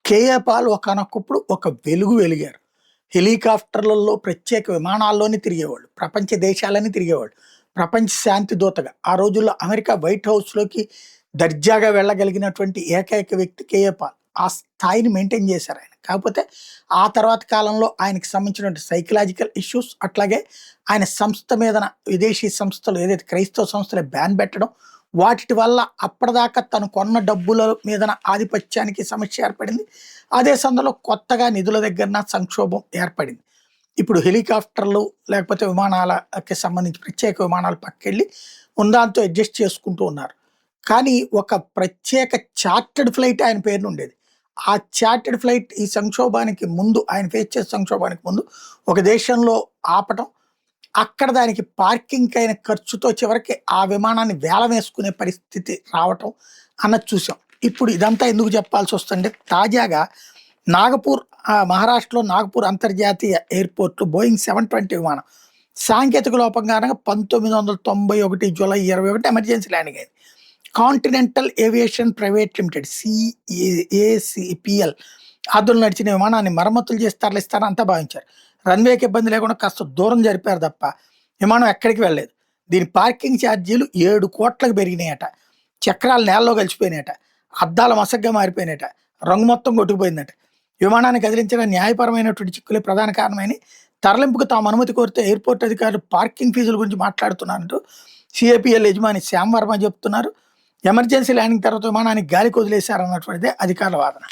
KA Paul ఒకానొకప్పుడు ఒక వెలుగు వెలిగారు. హెలికాప్టర్లలో ప్రత్యేక విమానాల్లోనే తిరిగేవాళ్ళు. ప్రపంచ దేశాలని తిరిగేవాళ్ళు. ప్రపంచ శాంతి దూతగా. ఆ రోజుల్లో అమెరికా వైట్ హౌస్‌లోకి దర్జాగా వెళ్ళగలిగినటువంటి ఏకైక వ్యక్తి కేఏ పాల్. ఆ స్థాయిని మెయింటైన్ చేశారాయన. కాకపోతే ఆ తర్వాత కాలంలో ఆయనకి సంబంధించినటువంటి సైకలాజికల్ ఇష్యూస్, అట్లాగే ఆయన సంస్థ మీదన విదేశీ సంస్థలు ఏదైతే క్రైస్తవ సంస్థలు బ్యాన్ పెట్టడం, వాటిటి వల్ల అప్పటిదాకా తను కొన్న డబ్బుల మీదన ఆధిపత్యానికి సమస్య ఏర్పడింది. అదే సందర్భంలో కొత్తగా నిధుల దగ్గరన సంక్షోభం ఏర్పడింది. ఇప్పుడు హెలికాప్టర్లు లేకపోతే విమానాలకి సంబంధించి ప్రత్యేక విమానాలు పక్కెళ్ళి ఉందాంతో అడ్జస్ట్ చేసుకుంటూ ఉన్నారు. కానీ ఒక ప్రత్యేక చార్టర్డ్ ఫ్లైట్ ఆయన పేరున ఉండేది. ఆ చార్టర్డ్ ఫ్లైట్ ఈ సంక్షోభానికి ముందు ఆయన ఫేస్ చేసే సంక్షోభానికి ముందు ఒక దేశంలో ఆపటం, అక్కడ దానికి పార్కింగ్‌కైన ఖర్చుతో చివరికి ఆ విమానాన్ని వేలం వేసుకునే పరిస్థితి రావటం అన్నది చూసాం. ఇప్పుడు ఇదంతా ఎందుకు చెప్పాల్సొస్తుందంటే తాజాగా నాగపూర్ మహారాష్ట్రలో నాగపూర్ అంతర్జాతీయ ఎయిర్‌పోర్ట్‌లో బోయింగ్ 720 విమానం సాంకేతిక లోపం కారణంగా 1991 జూలై 21 ఎమర్జెన్సీ ల్యాండింగ్ అయింది. Continental aviation private limited CACPL ఆధ్వర్యంలో నడిచిన విమానాన్ని మరమ్మతులు చేసి తరలిస్తారని అంతా భావించారు. రన్వేకి ఇబ్బంది లేకుండా కాస్త దూరం జరిపారు తప్ప విమానం ఎక్కడికి వెళ్ళలేదు. దీని పార్కింగ్ ఛార్జీలు 7 కోట్లకు పెరిగినాయట. చక్రాలు నేలలో కలిసిపోయినాయట. అద్దాల మసగ్గా మారిపోయినాయట. రంగు మొత్తం కొట్టుకుపోయిందట. విమానాన్ని కదిలించిన న్యాయపరమైనటువంటి చిక్కులే ప్రధాన కారణమని, తరలింపుకు తాము అనుమతి కోరితే ఎయిర్పోర్ట్ అధికారులు పార్కింగ్ ఫీజుల గురించి మాట్లాడుతున్నారంటూ CAPL యజమాని శ్యామ్ వర్మ చెప్తున్నారు. ఎమర్జెన్సీ ల్యాండింగ్ తర్వాత విమానాన్ని గాలికి వదిలేశారన్నటువంటిదే అధికారుల వాదన.